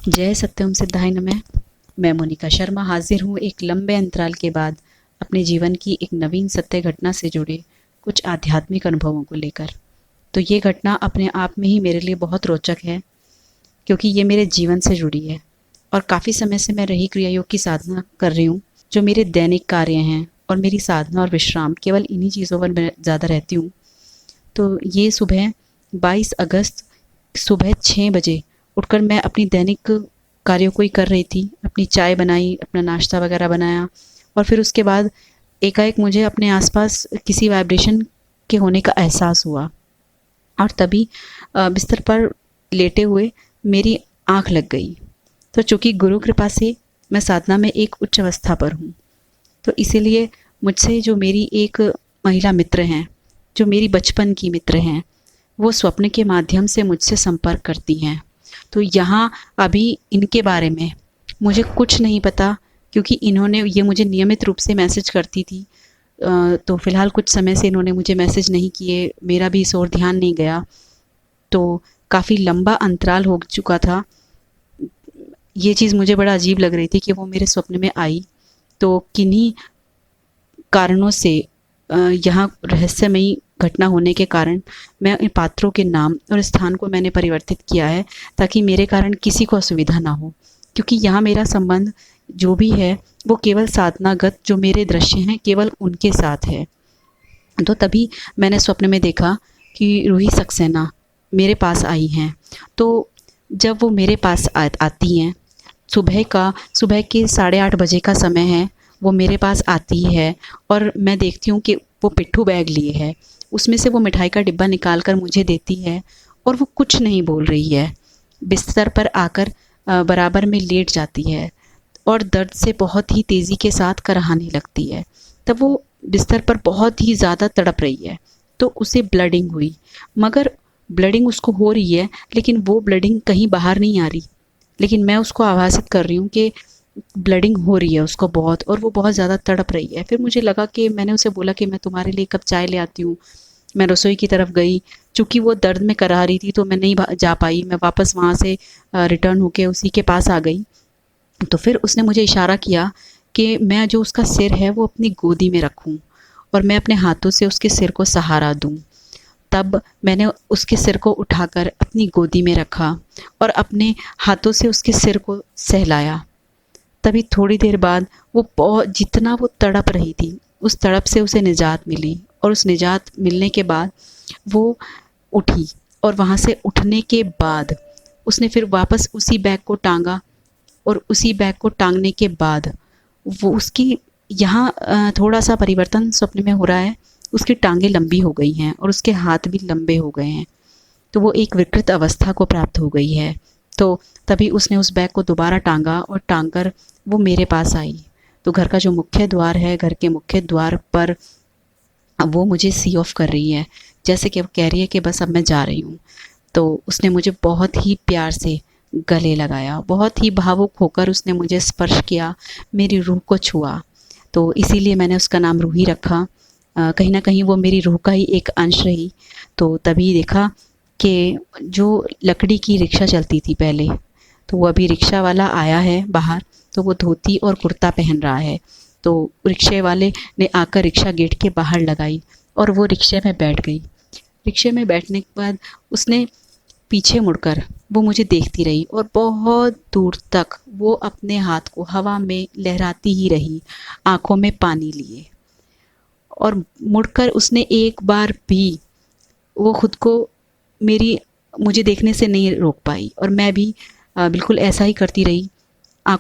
जय सत्यम सिद्धाय नमः। मैं मोनिका शर्मा हाजिर हूँ एक लंबे अंतराल के बाद अपने जीवन की एक नवीन सत्य घटना से जुड़े कुछ आध्यात्मिक अनुभवों को लेकर। तो ये घटना अपने आप में ही मेरे लिए बहुत रोचक है, क्योंकि ये मेरे जीवन से जुड़ी है और काफ़ी समय से मैं रही क्रिया योग की साधना कर रही हूँ। जो मेरे दैनिक कार्य हैं और मेरी साधना और विश्राम, केवल इन्हीं चीज़ों पर मैं ज़्यादा रहती हूँ। तो ये सुबह 22 अगस्त सुबह 6 बजे उठकर मैं अपनी दैनिक कार्यों को ही कर रही थी। अपनी चाय बनाई, अपना नाश्ता वगैरह बनाया और फिर उसके बाद एकाएक मुझे अपने आसपास किसी वाइब्रेशन के होने का एहसास हुआ और तभी बिस्तर पर लेटे हुए मेरी आँख लग गई। तो चूँकि गुरु कृपा से मैं साधना में एक उच्च अवस्था पर हूँ, तो इसीलिए मुझसे जो मेरी एक महिला मित्र हैं, जो मेरी बचपन की मित्र हैं, वो स्वप्न के माध्यम से मुझसे संपर्क करती हैं। तो यहाँ अभी इनके बारे में मुझे कुछ नहीं पता, क्योंकि इन्होंने ये मुझे नियमित रूप से मैसेज करती थी। तो फ़िलहाल कुछ समय से इन्होंने मुझे मैसेज नहीं किए, मेरा भी इस ओर ध्यान नहीं गया। तो काफ़ी लंबा अंतराल हो चुका था। ये चीज़ मुझे बड़ा अजीब लग रही थी कि वो मेरे स्वप्न में आई। तो किन्हीं कारणों से यहाँ रहस्यमयी घटना होने के कारण मैं इन पात्रों के नाम और स्थान को मैंने परिवर्तित किया है, ताकि मेरे कारण किसी को असुविधा ना हो। क्योंकि यहाँ मेरा संबंध जो भी है वो केवल साधनागत जो मेरे दृश्य हैं केवल उनके साथ है। तो तभी मैंने स्वप्न में देखा कि रूही सक्सेना मेरे पास आई हैं। तो जब वो मेरे पास आती हैं, सुबह के 8:30 बजे का समय है, वो मेरे पास आती है और मैं देखती हूँ कि वो पिट्ठू बैग लिए है। उसमें से वो मिठाई का डिब्बा निकाल कर मुझे देती है और वो कुछ नहीं बोल रही है। बिस्तर पर आकर बराबर में लेट जाती है और दर्द से बहुत ही तेज़ी के साथ कराहने लगती है। तब वो बिस्तर पर बहुत ही ज़्यादा तड़प रही है। तो उसे ब्लडिंग हुई, मगर ब्लडिंग उसको हो रही है, लेकिन वो ब्लडिंग कहीं बाहर नहीं आ रही। लेकिन मैं उसको आभासित कर रही हूँ कि ब्लडिंग हो रही है उसको बहुत, और वो बहुत ज़्यादा तड़प रही है। फिर मुझे लगा कि मैंने उसे बोला कि मैं तुम्हारे लिए 1 कप चाय ले आती हूँ। मैं रसोई की तरफ गई। चूँकि वो दर्द में करा रही थी तो मैं नहीं जा पाई। मैं वापस वहाँ से रिटर्न होके उसी के पास आ गई। तो फिर उसने मुझे इशारा किया कि मैं जो उसका सिर है वो अपनी गोदी में रखूं और मैं अपने हाथों से उसके सिर को सहारा दूं। तब मैंने उसके सिर को उठाकर अपनी गोदी में रखा और अपने हाथों से उसके सिर को सहलाया। तभी थोड़ी देर बाद वो बहुत, जितना वो तड़प रही थी, उस तड़प से उसे निजात मिली और उस निजात मिलने के बाद वो उठी। और वहाँ से उठने के बाद उसने फिर वापस उसी बैग को टांगा और उसी बैग को टांगने के बाद वो उसकी यहाँ थोड़ा-सा परिवर्तन स्वप्न में हो रहा है। उसकी टाँगें लंबी हो गई हैं और उसके हाथ भी लंबे हो गए हैं। तो वो एक विकृत अवस्था को प्राप्त हो गई है। तो तभी उसने उस बैग को दोबारा टाँगा और टाँग कर वो मेरे पास आई। तो घर का जो मुख्य द्वार है, घर के मुख्य द्वार पर वो मुझे सी ऑफ कर रही है। जैसे कि वो कह रही है कि बस अब मैं जा रही हूँ। तो उसने मुझे बहुत ही प्यार से गले लगाया, बहुत ही भावुक होकर उसने मुझे स्पर्श किया, मेरी रूह को छुआ। तो इसीलिए मैंने उसका नाम रूही रखा। कहीं न कहीं वो मेरी रूह का ही एक अंश रही। तो तभी देखा कि जो लकड़ी की रिक्शा चलती थी पहले, तो वो अभी रिक्शा वाला आया है बाहर, तो वो धोती और कुर्ता पहन रहा है। तो रिक्शे वाले ने आकर रिक्शा गेट के बाहर लगाई और वो रिक्शे में बैठ गई। रिक्शे में बैठने के बाद उसने पीछे मुड़कर वो मुझे देखती रही और बहुत दूर तक वो अपने हाथ को हवा में लहराती ही रही, आँखों में पानी लिए। और मुड़कर उसने एक बार भी वो खुद को मेरी मुझे देखने से नहीं रोक पाई और मैं भी बिल्कुल ऐसा ही करती रही।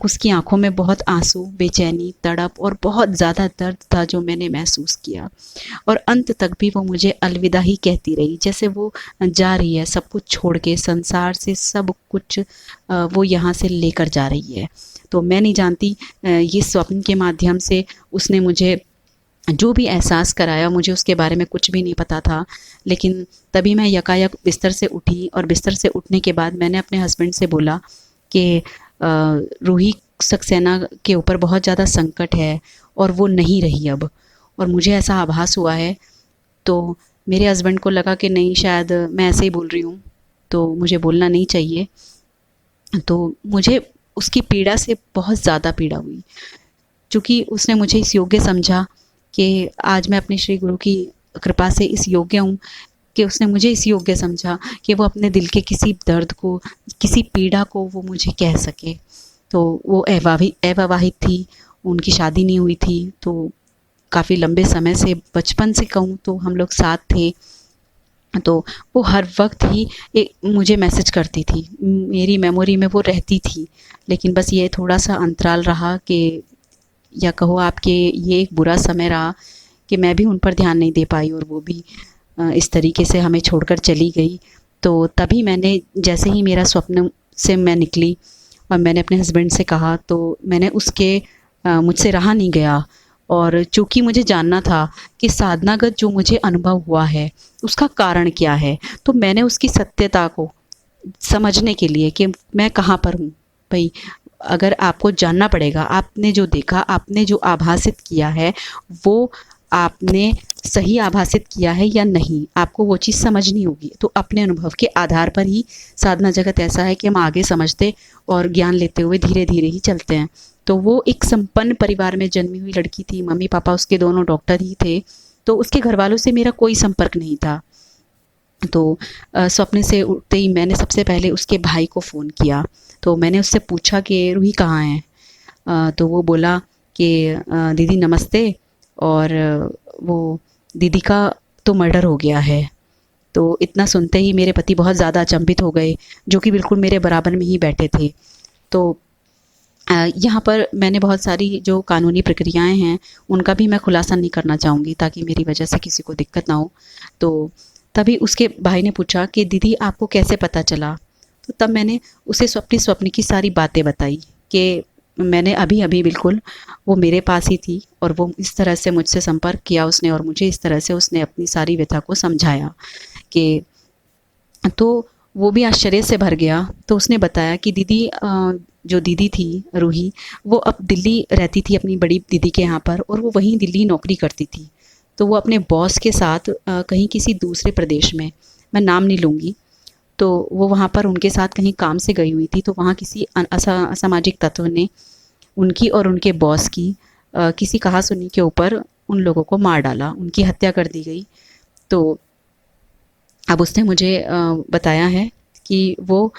उसकी आँखों में बहुत आँसू, बेचैनी, तड़प और बहुत ज़्यादा दर्द था जो मैंने महसूस किया। और अंत तक भी वो मुझे अलविदा ही कहती रही, जैसे वो जा रही है सब कुछ छोड़ के, संसार से सब कुछ वो यहाँ से लेकर जा रही है। तो मैं नहीं जानती, ये स्वप्न के माध्यम से उसने मुझे जो भी एहसास कराया, मुझे उसके बारे में कुछ भी नहीं पता था। लेकिन तभी मैं यकायक बिस्तर से उठी और बिस्तर से उठने के बाद मैंने अपने हस्बैंड से बोला कि रूही सक्सेना के ऊपर बहुत ज़्यादा संकट है और वो नहीं रही अब, और मुझे ऐसा आभास हुआ है। तो मेरे हस्बैंड को लगा कि नहीं, शायद मैं ऐसे ही बोल रही हूँ, तो मुझे बोलना नहीं चाहिए। तो मुझे उसकी पीड़ा से बहुत ज़्यादा पीड़ा हुई, चूँकि उसने मुझे इस योग्य समझा कि आज मैं अपने श्री गुरु की कृपा से इस योग्य हूँ कि उसने मुझे इस योग्य समझा कि वो अपने दिल के किसी दर्द को, किसी पीड़ा को वो मुझे कह सके। तो वो अविवाहित थी, उनकी शादी नहीं हुई थी, तो काफ़ी लंबे समय से, बचपन से कहूँ तो हम लोग साथ थे। तो वो हर वक्त ही मुझे मैसेज करती थी, मेरी मेमोरी में वो रहती थी। लेकिन बस ये थोड़ा सा अंतराल रहा कि, या कहो आपके, ये एक बुरा समय रहा कि मैं भी उन पर ध्यान नहीं दे पाई और वो भी इस तरीके से हमें छोड़कर चली गई। तो तभी मैंने, जैसे ही मेरा स्वप्न से मैं निकली और मैंने अपने हस्बैंड से कहा, तो मैंने उसके मुझसे रहा नहीं गया। और चूँकि मुझे जानना था कि साधनागत जो मुझे अनुभव हुआ है उसका कारण क्या है, तो मैंने उसकी सत्यता को समझने के लिए कि मैं कहाँ पर हूँ। भई, अगर आपको जानना पड़ेगा, आपने जो देखा, आपने जो आभासित किया है, वो आपने सही आभासित किया है या नहीं, आपको वो चीज़ समझनी होगी। तो अपने अनुभव के आधार पर ही साधना जगत ऐसा है कि हम आगे समझते और ज्ञान लेते हुए धीरे धीरे ही चलते हैं। तो वो एक संपन्न परिवार में जन्मी हुई लड़की थी, मम्मी पापा उसके दोनों डॉक्टर ही थे, तो उसके घर वालों से मेरा कोई संपर्क नहीं था। तो सपने से उठते ही मैंने सबसे पहले उसके भाई को फ़ोन किया। तो मैंने उससे पूछा कि रूही कहाँ है? तो वो बोला कि दीदी नमस्ते, और वो दीदी का तो मर्डर हो गया है। तो इतना सुनते ही मेरे पति बहुत ज़्यादा अचंभित हो गए, जो कि बिल्कुल मेरे बराबर में ही बैठे थे। तो यहाँ पर मैंने बहुत सारी जो कानूनी प्रक्रियाएं हैं उनका भी मैं खुलासा नहीं करना चाहूँगी, ताकि मेरी वजह से किसी को दिक्कत ना हो। तो तभी उसके भाई ने पूछा कि दीदी आपको कैसे पता चला? तो तब मैंने उसे अपनी स्वप्न की सारी बातें बताई कि मैंने अभी अभी बिल्कुल, वो मेरे पास ही थी और वो इस तरह से मुझसे संपर्क किया उसने, और मुझे इस तरह से उसने अपनी सारी व्यथा को समझाया कि, तो वो भी आश्चर्य से भर गया। तो उसने बताया कि दीदी, जो दीदी थी रूही, वो अब दिल्ली रहती थी अपनी बड़ी दीदी के यहाँ पर, और वो वहीं दिल्ली नौकरी करती थी। तो वो अपने बॉस के साथ कहीं किसी दूसरे प्रदेश में, मैं नाम नहीं लूँगी, तो वो वहाँ पर उनके साथ कहीं काम से गई हुई थी। तो वहाँ किसी असामाजिक तत्व ने उनकी और उनके बॉस की किसी कहासुनी के ऊपर उन लोगों को मार डाला, उनकी हत्या कर दी गई। तो अब उसने मुझे बताया है कि वो,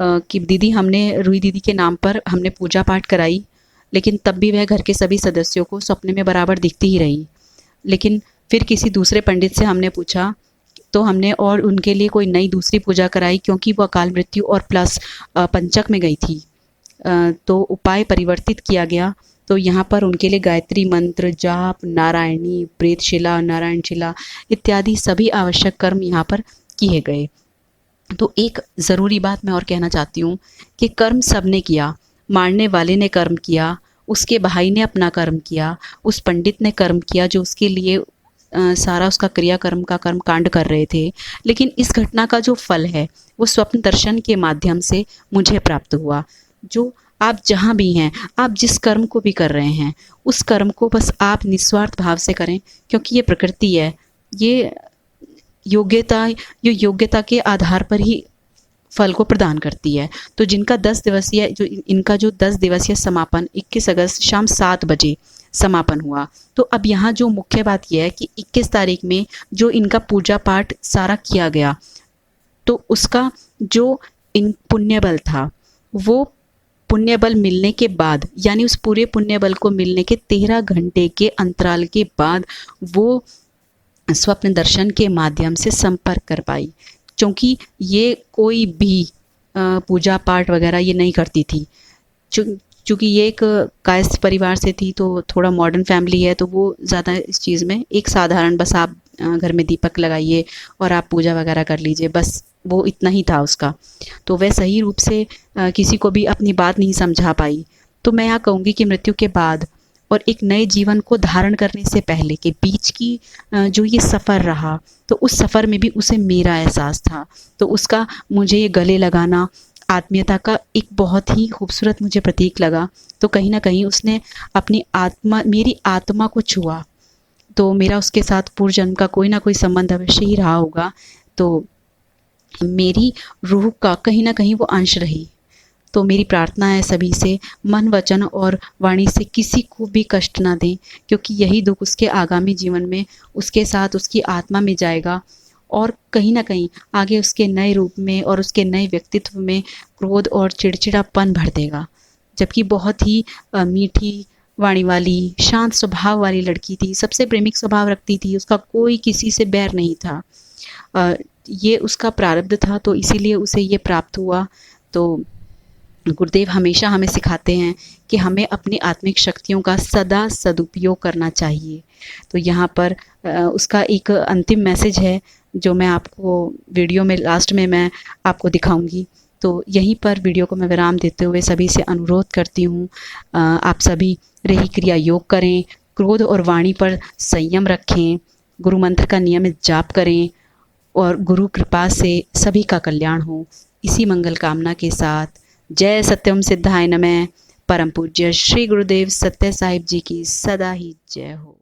कि दीदी हमने रूही दीदी के नाम पर हमने पूजा पाठ कराई, लेकिन तब भी वह घर के सभी सदस्यों को सपने में बराबर दिखती ही रही। लेकिन फिर किसी दूसरे पंडित से हमने पूछा, तो हमने और उनके लिए कोई नई दूसरी पूजा कराई, क्योंकि वो अकाल मृत्यु और प्लस पंचक में गई थी। तो उपाय परिवर्तित किया गया। तो यहाँ पर उनके लिए गायत्री मंत्र, जाप, नारायणी, प्रेतशिला, नारायणशिला इत्यादि सभी आवश्यक कर्म यहाँ पर किए गए। तो एक ज़रूरी बात मैं और कहना चाहती हूँ कि कर्म सबने किया, मारने वाले ने कर्म किया, उसके भाई ने अपना कर्म किया, उस पंडित ने कर्म किया जो उसके लिए सारा उसका क्रियाकर्म का कर्म कांड कर रहे थे। लेकिन इस घटना का जो फल है वो स्वप्न दर्शन के माध्यम से मुझे प्राप्त हुआ। जो आप जहाँ भी हैं, आप जिस कर्म को भी कर रहे हैं, उस कर्म को बस आप निस्वार्थ भाव से करें, क्योंकि ये प्रकृति है, ये योग्यता के आधार पर ही फल को प्रदान करती है। तो जिनका 10 दिवसीय, जो इनका जो 10 दिवसीय समापन 21 अगस्त शाम 7 बजे समापन हुआ। तो अब यहाँ जो मुख्य बात यह है कि 21 तारीख में जो इनका पूजा पाठ सारा किया गया, तो उसका जो इन पुण्य बल था, वो पुण्य बल मिलने के बाद, यानी उस पूरे पुण्य बल को मिलने के 13 घंटे के अंतराल के बाद वो स्वप्न दर्शन के माध्यम से संपर्क कर पाई। क्योंकि ये कोई भी पूजा पाठ वगैरह ये नहीं करती थी। चूँकि ये एक कायस्थ परिवार से थी, तो थोड़ा मॉडर्न फैमिली है, तो वो ज़्यादा इस चीज़ में एक साधारण, बस आप घर में दीपक लगाइए और आप पूजा वगैरह कर लीजिए, बस वो इतना ही था उसका। तो वह सही रूप से किसी को भी अपनी बात नहीं समझा पाई। तो मैं यहाँ कहूँगी कि मृत्यु के बाद और एक नए जीवन को धारण करने से पहले के बीच की जो ये सफ़र रहा, तो उस सफ़र में भी उसे मेरा एहसास था। तो उसका मुझे ये गले लगाना आत्मीयता का एक बहुत ही खूबसूरत मुझे प्रतीक लगा। तो कहीं ना कहीं उसने अपनी आत्मा, मेरी आत्मा को छुआ। तो मेरा उसके साथ पूर्व जन्म का कोई ना कोई संबंध अवश्य ही रहा होगा। तो मेरी रूह का कहीं ना कहीं वो अंश रही। तो मेरी प्रार्थना है सभी से, मन वचन और वाणी से किसी को भी कष्ट ना दें, क्योंकि यही दुख उसके आगामी जीवन में उसके साथ उसकी आत्मा में जाएगा और कहीं ना कहीं आगे उसके नए रूप में और उसके नए व्यक्तित्व में क्रोध और चिड़चिड़ापन भर देगा। जबकि बहुत ही मीठी वाणी वाली, शांत स्वभाव वाली लड़की थी, सबसे प्रेमिक स्वभाव रखती थी, उसका कोई किसी से बैर नहीं था। ये उसका प्रारब्ध था, तो इसीलिए उसे ये प्राप्त हुआ। तो गुरुदेव हमेशा हमें सिखाते हैं कि हमें अपनी आत्मिक शक्तियों का सदा सदुपयोग करना चाहिए। तो यहाँ पर उसका एक अंतिम मैसेज है जो मैं आपको वीडियो में लास्ट में मैं आपको दिखाऊंगी। तो यहीं पर वीडियो को मैं विराम देते हुए सभी से अनुरोध करती हूँ, आप सभी रही क्रिया योग करें, क्रोध और वाणी पर संयम रखें, गुरु मंत्र का नियमित जाप करें और गुरु कृपा से सभी का कल्याण हो। इसी मंगल कामना के साथ जय सत्यम सिद्धाय नमः। परम पूज्य श्री गुरुदेव सत्य साहिब जी की सदा ही जय हो।